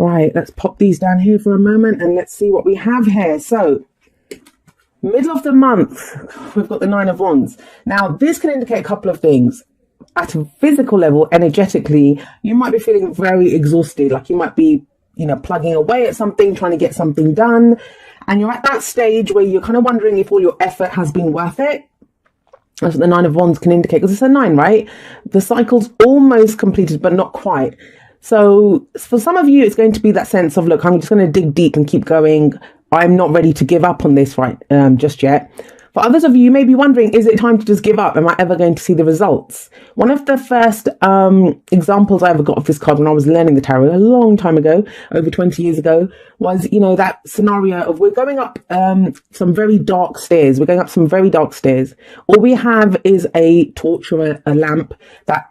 Right, let's pop these down here for a moment and let's see what we have here. So, middle of the month, we've got the Nine of Wands. Now, this can indicate a couple of things. At a physical level, energetically, you might be feeling very exhausted. Like you might be, plugging away at something, trying to get something done. And you're at that stage where you're kind of wondering if all your effort has been worth it. That's what the Nine of Wands can indicate, because it's a 9, right? The cycle's almost completed, but not quite. So for some of you, it's going to be that sense of, look, I'm just going to dig deep and keep going. I'm not ready to give up on this just yet. For others of you, you may be wondering, is it time to just give up? Am I ever going to see the results? One of the first examples I ever got of this card when I was learning the tarot a long time ago, over 20 years ago, was, that scenario of we're going up some very dark stairs. We're going up some very dark stairs. All we have is a torch or a lamp that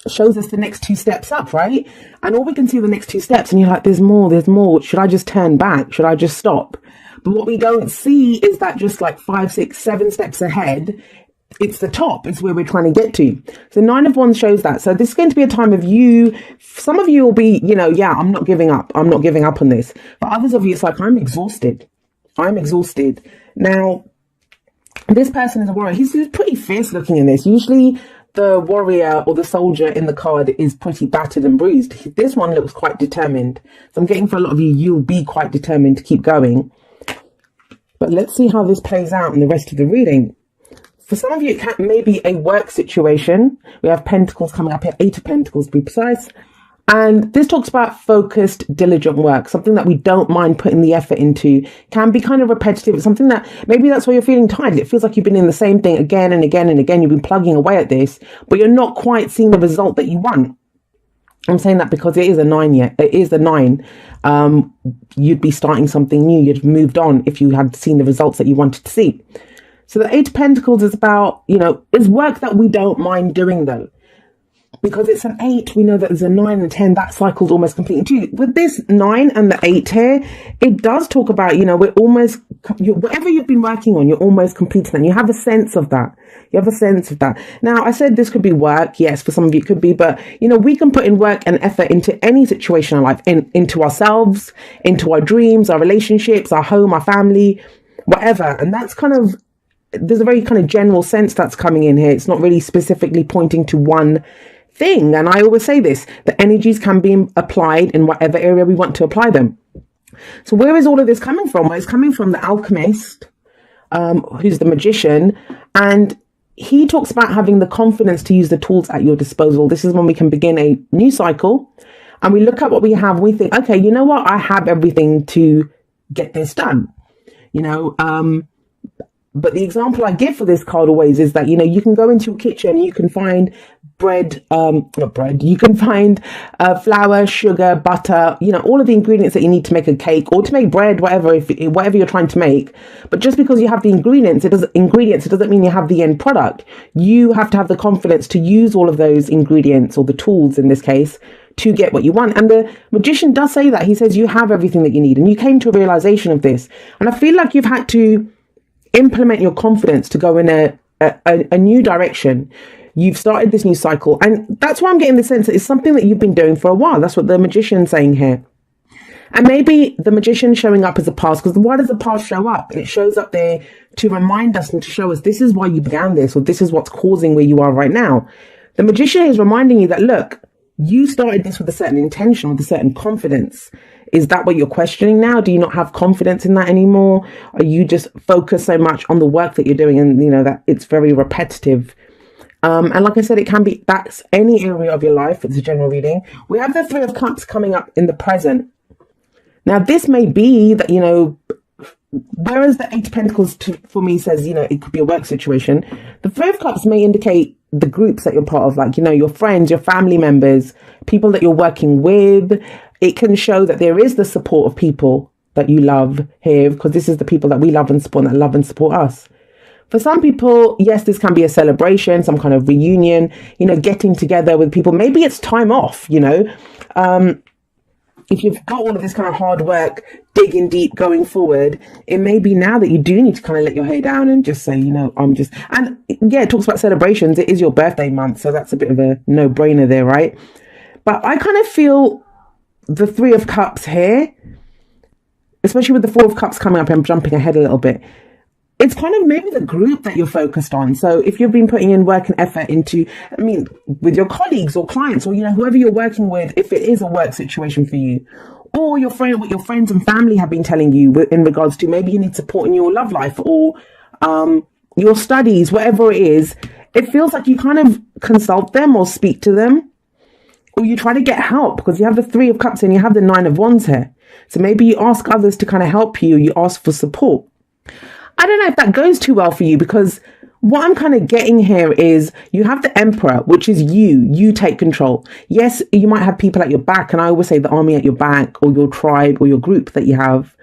shows us the next 2 steps up, right? And all we can see are the next 2 steps, and you're like, there's more. Should I just turn back? Should I just stop? But what we don't see is that just like 5, 6, 7 steps ahead, it's the top. It's where we're trying to get to. So 9 of Wands shows that. So this is going to be a time of some of you will be, I'm not giving up. I'm not giving up on this. But others of you, it's like, I'm exhausted. Now, this person is a warrior. He's pretty fierce looking in this. Usually the warrior or the soldier in the card is pretty battered and bruised. This one looks quite determined. So I'm getting for a lot of you, you'll be quite determined to keep going. But let's see how this plays out in the rest of the reading. For some of you, it may be a work situation. We have Pentacles coming up here, 8 of Pentacles to be precise. And this talks about focused, diligent work, something that we don't mind putting the effort into. Can be kind of repetitive. It's something that maybe that's why you're feeling tired. It feels like you've been in the same thing again and again and again. You've been plugging away at this, but you're not quite seeing the result that you want. I'm saying that because it is a 9 yet. It is a 9. You'd be starting something new. You'd have moved on if you had seen the results that you wanted to see. So the 8 of Pentacles is about, is work that we don't mind doing though. Because it's an 8, we know that there's a 9 and a 10, that cycle's almost complete too. With this 9 and the 8 here, it does talk about, we're almost, whatever you've been working on, you're almost completing and you have a sense of that. Now, I said this could be work. Yes, for some of you it could be, but, we can put in work and effort into any situation in life, into ourselves, into our dreams, our relationships, our home, our family, whatever. And that's there's a very kind of general sense that's coming in here. It's not really specifically pointing to one thing. And I always say this, the energies can be applied in whatever area we want to apply them. So where is all of this coming from? Well, it's coming from the alchemist, who's the magician, and he talks about having the confidence to use the tools at your disposal. This is when we can begin a new cycle and we look at what we have and we think, okay, you know what? I have everything to get this done, but the example I give for this card always is that, you can go into your kitchen and you can find you can find flour, sugar, butter, all of the ingredients that you need to make a cake or to make bread, whatever you're trying to make. But just because you have the ingredients, it doesn't mean you have the end product. You have to have the confidence to use all of those ingredients, or the tools in this case, to get what you want. And the magician does say that. He says you have everything that you need, and you came to a realization of this. And I feel like you've had to implement your confidence to go in a new direction. You've started this new cycle, and that's why I'm getting the sense that it's something that you've been doing for a while. That's what the magician's saying here. And maybe the magician showing up as a past, because why does the past show up? It shows up there to remind us and to show us this is why you began this, or this is what's causing where you are right now. The magician is reminding you that, look, you started this with a certain intention, with a certain confidence. Is that what you're questioning now? Do you not have confidence in that anymore? Are you just focused so much on the work that you're doing and, that it's very repetitive? And like I said, that's any area of your life. It's a general reading. We have the 3 of Cups coming up in the present. Now, this may be that, whereas the 8 of Pentacles for me says, it could be a work situation. The 3 of Cups may indicate the groups that you're part of, like, your friends, your family members, people that you're working with. It can show that there is the support of people that you love here, because this is the people that we love and support, that love and support us. For some people, yes, this can be a celebration, some kind of reunion, getting together with people. Maybe it's time off, if you've got all of this kind of hard work, digging deep, going forward, it may be now that you do need to kind of let your hair down and just say, and yeah, it talks about celebrations. It is your birthday month, so that's a bit of a no-brainer there, right? But I kind of feel the Three of Cups here, especially with the Four of Cups coming up, I'm jumping ahead a little bit. It's kind of maybe the group that you're focused on. So if you've been putting in work and effort into, I mean, with your colleagues or clients or, whoever you're working with, if it is a work situation for you, or what your friends and family have been telling you in regards to maybe you need support in your love life or your studies, whatever it is, it feels like you kind of consult them or speak to them, or you try to get help because you have the Three of Cups and you have the Nine of Wands here. So maybe you ask others to kind of help you, you ask for support. I don't know if that goes too well for you, because what I'm kind of getting here is you have the Emperor, which is you take control. Yes, you might have people at your back, and I always say the army at your back, or your tribe, or your group that you have.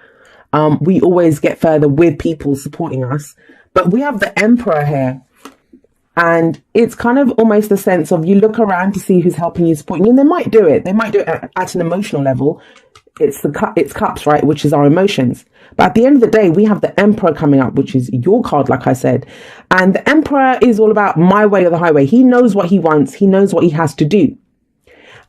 We always get further with people supporting us, but we have the Emperor here. And it's kind of almost the sense of you look around to see who's helping you, supporting you, and they might do it. They might do it at an emotional level. It's cups, right? Which is our emotions. But at the end of the day, we have the Emperor coming up, which is your card, like I said. And the Emperor is all about my way or the highway. He knows what he wants. He knows what he has to do.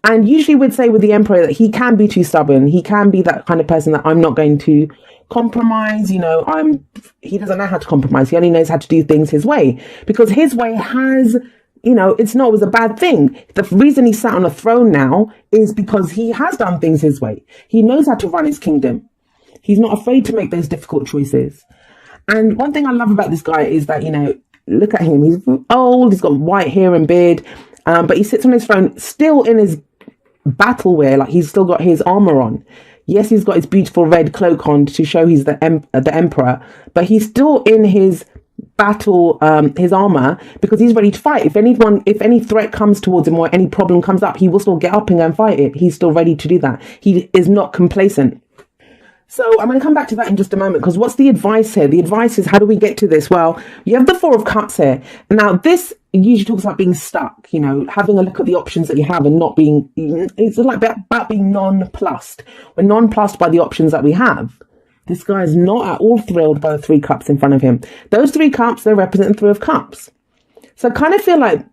And usually we'd say with the Emperor that he can be too stubborn. He can be that kind of person that I'm not going to compromise. He doesn't know how to compromise. He only knows how to do things his way, because his way has, it's not always a bad thing. The reason he's sat on a throne now is because he has done things his way. He knows how to run his kingdom. He's not afraid to make those difficult choices. And one thing I love about this guy is that, look at him. He's old. He's got white hair and beard, but he sits on his throne still in his battle wear. Like, he's still got his armor on. Yes, he's got his beautiful red cloak on to show he's the emperor, but he's still in his battle, his armor, because he's ready to fight. If any threat comes towards him or any problem comes up, he will still get up and go and fight it. He's still ready to do that. He is not complacent. So I'm going to come back to that in just a moment, because what's the advice here? The advice is, how do we get to this? Well, you have the Four of Cups here. Now, this usually talks about being stuck, having a look at the options that you have and not being, it's like about being nonplussed. We're nonplussed by the options that we have. This guy is not at all thrilled by the Three Cups in front of him. Those Three Cups, they represent the Three of Cups. So I kind of feel like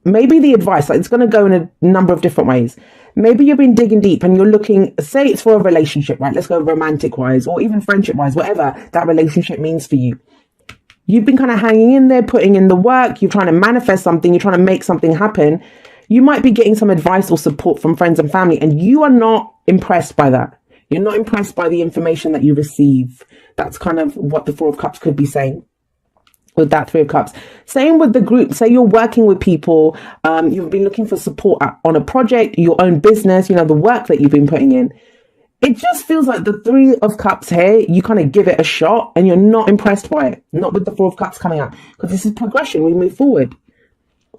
maybe the advice, it's going to go in a number of different ways. Maybe you've been digging deep and you're looking, say it's for a relationship, right? Let's go romantic wise or even friendship wise, whatever that relationship means for you. You've been kind of hanging in there, putting in the work. You're trying to manifest something. You're trying to make something happen. You might be getting some advice or support from friends and family, and you are not impressed by that. You're not impressed by the information that you receive. That's kind of what the Four of Cups could be saying with that Three of Cups. Same with the group. Say you're working with people, you've been looking for support on a project, your own business, the work that you've been putting in. It just feels like the Three of Cups here, you kind of give it a shot and you're not impressed by it. Not with the Four of Cups coming up, because this is progression. We move forward.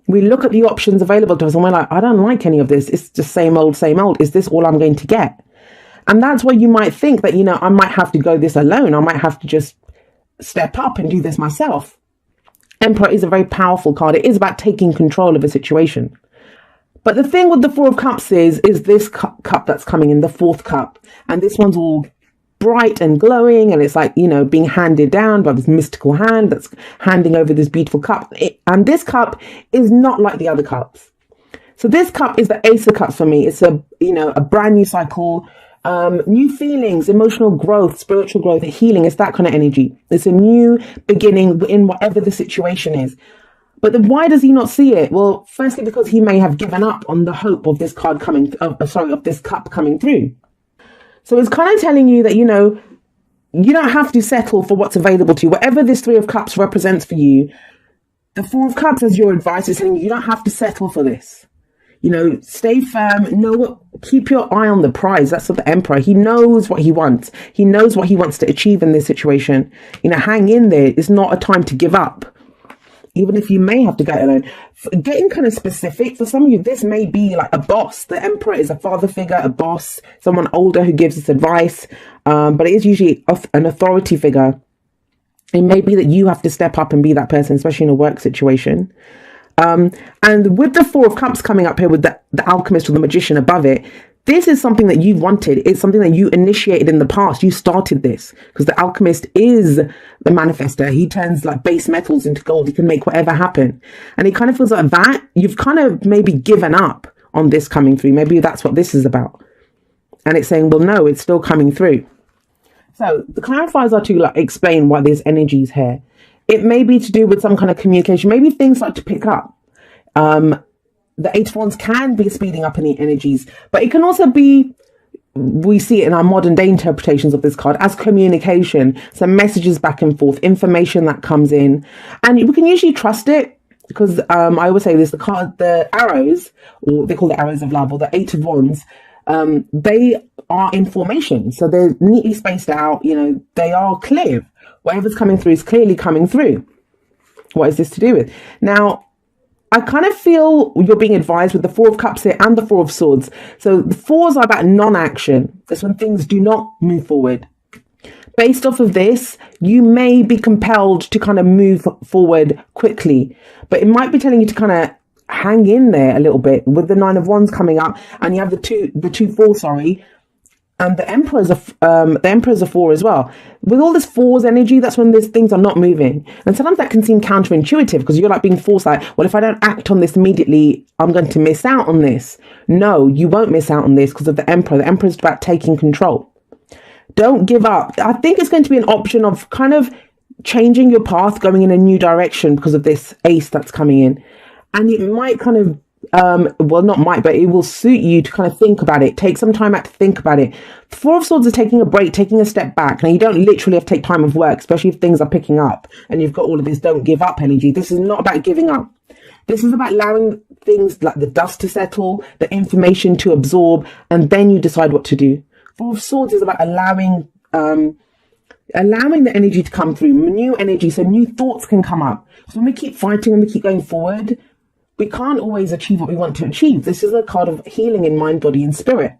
We look at the options available to us and we're like, I don't like any of this. It's just same old, same old. Is this all I'm going to get? And that's where you might think that, I might have to go this alone. I might have to just step up and do this myself. Emperor is a very powerful card. It is about taking control of a situation. But the thing with the Four of Cups is this cup that's coming in, the fourth cup. And this one's all bright and glowing. And it's like, being handed down by this mystical hand that's handing over this beautiful cup. And this cup is not like the other cups. So this cup is the Ace of Cups for me. It's a brand new cycle. New feelings, emotional growth, spiritual growth, healing. It's that kind of energy. It's a new beginning in whatever the situation is. But then why does he not see it? Well, firstly, because he may have given up on the hope of this card of this cup coming through. So it's kind of telling you that, you don't have to settle for what's available to you. Whatever this Three of Cups represents for you, the Four of Cups as your advice is saying you don't have to settle for this. Stay firm, keep your eye on the prize. That's what the Emperor, he knows what he wants. He knows what he wants to achieve in this situation. Hang in there. It's not a time to give up. Even if you may have to go alone. Getting kind of specific, for some of you, this may be like a boss. The Emperor is a father figure, a boss, someone older who gives us advice. But it is usually an authority figure. It may be that you have to step up and be that person, especially in a work situation. And with the Four of Cups coming up here with the alchemist or the magician above it, this is something that you've wanted. It's something that you initiated in the past. You started this because the alchemist is the manifester. He turns like base metals into gold. He can make whatever happen. And it kind of feels like that. You've kind of maybe given up on this coming through. Maybe that's what this is about. And it's saying, well, no, it's still coming through. So the clarifiers are to like explain why there's energies here. It may be to do with some kind of communication. Maybe things like to pick up. The Eight of Wands can be speeding up any energies, but it can also be, we see it in our modern day interpretations of this card as communication. So messages back and forth, information that comes in, and we can usually trust it because I always say this: the arrows, or they call the arrows of love, or the Eight of Wands, they are information, so they're neatly spaced out. You know, they are clear. Whatever's coming through is clearly coming through. What is this to do with? Now, I kind of feel you're being advised with the Four of Cups here and the Four of Swords. So the fours are about non-action. That's when things do not move forward. Based off of this, you may be compelled to kind of move forward quickly, but it might be telling you to kind of hang in there a little bit with the Nine of Wands coming up, and you have the two four, sorry. And the Emperor's a four as well. With all this fours energy, that's when these things are not moving. And sometimes that can seem counterintuitive because you're like being forced, like, well, if I don't act on this immediately, I'm going to miss out on this. No, you won't miss out on this because of the Emperor. The Emperor is about taking control. Don't give up. I think it's going to be an option of kind of changing your path, going in a new direction because of this ace that's coming in. And it might kind of well, not might, but it will suit you to kind of think about it. Take some time out to think about it. The Four of Swords is taking a break, taking a step back. Now, you don't literally have to take time off work, especially if things are picking up and you've got all of this don't give up energy. This is not about giving up. This is about allowing things like the dust to settle, the information to absorb, and then you decide what to do. Four of Swords is about allowing the energy to come through, new energy, so new thoughts can come up. So when we keep fighting, when we keep going forward, we can't always achieve what we want to achieve. This is a card of healing in mind, body, and spirit.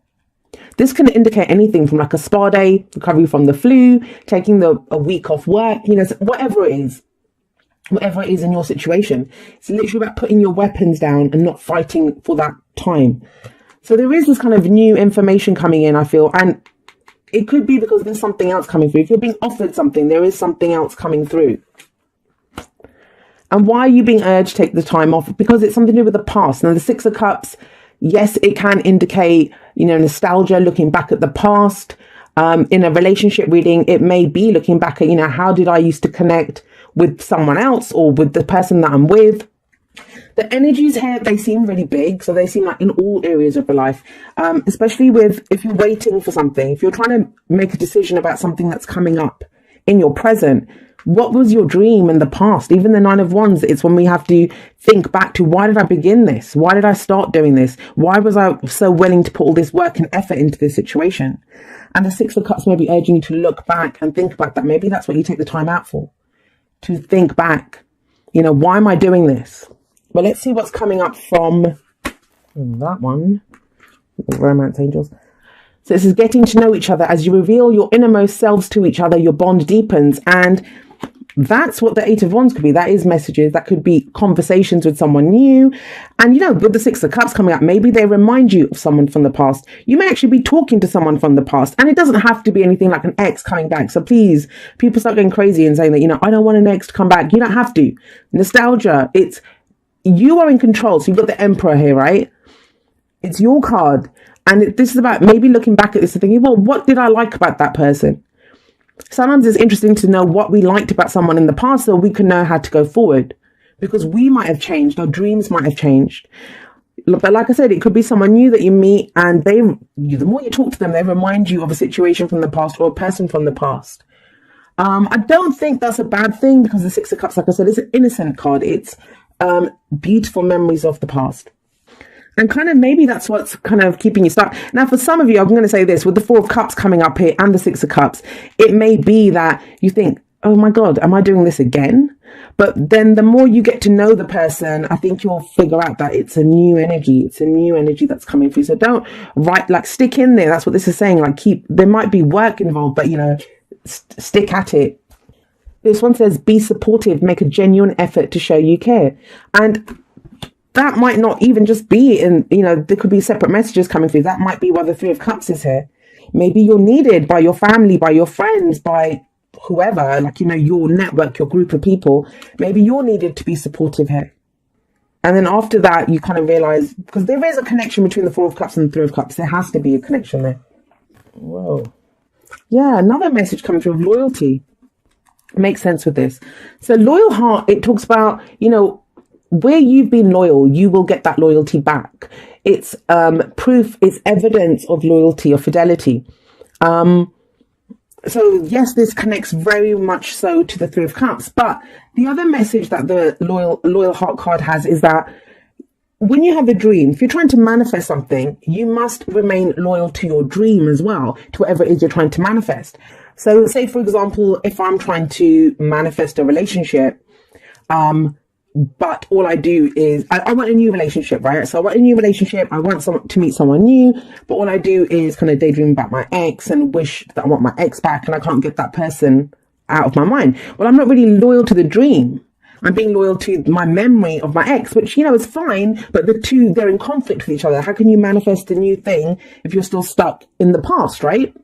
This can indicate anything from like a spa day, recovery from the flu, taking a week off work, you know, whatever it is in your situation. It's literally about putting your weapons down and not fighting for that time. So there is this kind of new information coming in, I feel, and it could be because there's something else coming through. If you're being offered something, there is something else coming through. And why are you being urged to take the time off? Because it's something to do with the past. Now, the Six of Cups, yes, it can indicate, you know, nostalgia, looking back at the past. In a relationship reading, it may be looking back at, you know, how did I used to connect with someone else or with the person that I'm with? The energies here, they seem really big. So they seem like in all areas of your life, especially with if you're waiting for something, if you're trying to make a decision about something that's coming up in your present. What was your dream in the past? Even the Nine of Wands, it's when we have to think back to, why did I begin this? Why did I start doing this? Why was I so willing to put all this work and effort into this situation? And the Six of Cups may be urging you to look back and think about that. Maybe that's what you take the time out for, to think back. You know, why am I doing this? But let's see what's coming up from that one. Romance Angels. So this is getting to know each other. As you reveal your innermost selves to each other, your bond deepens. And that's what the Eight of Wands could be. That is messages. That could be conversations with someone new. And, you know, with the Six of Cups coming up, maybe they remind you of someone from the past. You may actually be talking to someone from the past. And it doesn't have to be anything like an ex coming back. So please, people start going crazy and saying that, you know, I don't want an ex to come back. You don't have to. Nostalgia, it's, you are in control. So you've got the Emperor here, right? It's your card. And this is about maybe looking back at this and thinking, well, what did I like about that person? Sometimes it's interesting to know what we liked about someone in the past so we can know how to go forward, because we might have changed, our dreams might have changed. But like I said, it could be someone new that you meet, and the more you talk to them, they remind you of a situation from the past or a person from the past. I don't think that's a bad thing, because the Six of Cups, like I said, is an innocent card. It's beautiful memories of the past. And kind of maybe that's what's kind of keeping you stuck. Now, for some of you, I'm going to say this, with the Four of Cups coming up here and the Six of Cups, it may be that you think, oh my God, am I doing this again? But then the more you get to know the person, I think you'll figure out that it's a new energy. It's a new energy that's coming through. So don't stick in there. That's what this is saying. There might be work involved, but, you know, stick at it. This one says, be supportive, make a genuine effort to show you care. And that might not even just be in, you know, there could be separate messages coming through. That might be why the Three of Cups is here. Maybe you're needed by your family, by your friends, by whoever, like, you know, your network, your group of people. Maybe you're needed to be supportive here. And then after that, you kind of realize, because there is a connection between the Four of Cups and the Three of Cups. There has to be a connection there. Whoa. Yeah, another message coming through of loyalty. Makes sense with this. So loyal heart, it talks about, where you've been loyal, you will get that loyalty back. It's proof, it's evidence of loyalty or fidelity. So yes, this connects very much so to the Three of Cups. But the other message that the loyal heart card has is that when you have a dream, if you're trying to manifest something, you must remain loyal to your dream as well, to whatever it is you're trying to manifest. So say, for example, if I'm trying to manifest a relationship, but all I do is I want a new relationship, right? So I want a new relationship. I want to meet someone new, but all I do is kind of daydream about my ex and wish that I want my ex back, and I can't get that person out of my mind. Well, I'm not really loyal to the dream. I'm being loyal to my memory of my ex, which, is fine, but the two, they're in conflict with each other. How can you manifest a new thing if you're still stuck in the past, right?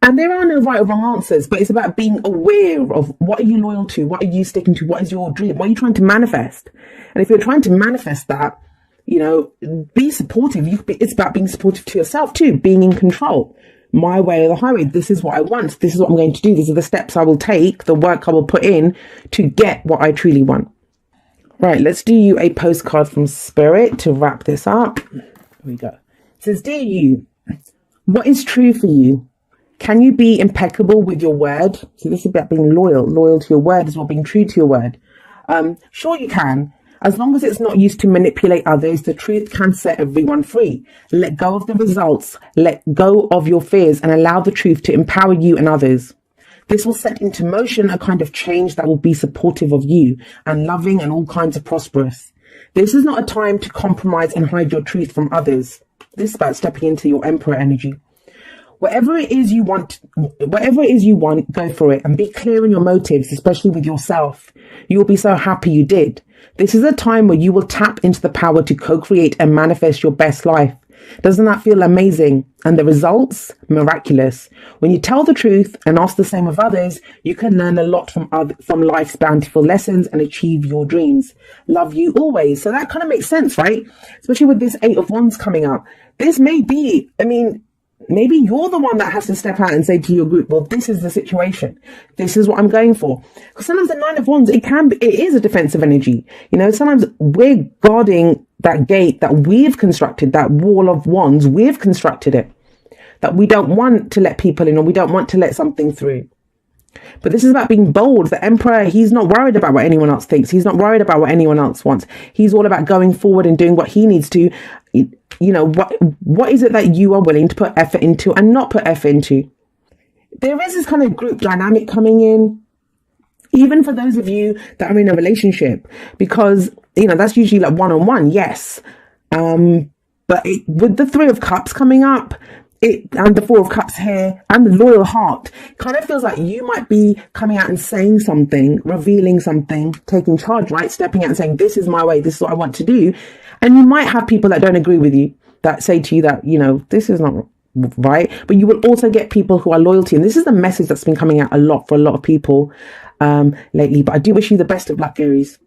And there are no right or wrong answers, but it's about being aware of what are you loyal to? What are you sticking to? What is your dream? What are you trying to manifest? And if you're trying to manifest that, be supportive. It's about being supportive to yourself too, being in control. My way or the highway. This is what I want. This is what I'm going to do. These are the steps I will take, the work I will put in to get what I truly want. Right, let's do you a postcard from Spirit to wrap this up. Here we go. It says, dear you, what is true for you? Can you be impeccable with your word? So this is about being loyal to your word as well, being true to your word. Sure you can. As long as it's not used to manipulate others, the truth can set everyone free. Let go of the results, let go of your fears, and allow the truth to empower you and others. This will set into motion a kind of change that will be supportive of you and loving and all kinds of prosperous. This is not a time to compromise and hide your truth from others. This is about stepping into your Emperor energy. Whatever it is you want, go for it and be clear in your motives, especially with yourself. You will be so happy you did. This is a time where you will tap into the power to co-create and manifest your best life. Doesn't that feel amazing? And the results? Miraculous. When you tell the truth and ask the same of others, you can learn a lot from life's bountiful lessons and achieve your dreams. Love you always. So that kind of makes sense, right? Especially with this 8 of Wands coming up. This may be, maybe you're the one that has to step out and say to your group, well, this is the situation. This is what I'm going for. Because sometimes the 9 of Wands, it is a defensive energy. Sometimes we're guarding that gate that we've constructed, that wall of wands, we've constructed it. That we don't want to let people in, or we don't want to let something through. But this is about being bold. The Emperor, he's not worried about what anyone else thinks. He's not worried about what anyone else wants. He's all about going forward and doing what he needs to. What is it that you are willing to put effort into and not put effort into? There is this kind of group dynamic coming in, even for those of you that are in a relationship, because, that's usually like one-on-one, yes. But with the 3 of Cups coming up, and the 4 of Cups here, and the loyal heart, kind of feels like you might be coming out and saying something, revealing something, taking charge, right? Stepping out and saying, this is my way, this is what I want to do. And you might have people that don't agree with you, that say to you that, this is not right. But you will also get people who are loyal to you. And this is the message that's been coming out a lot for a lot of people lately. But I do wish you the best of luck, Aries.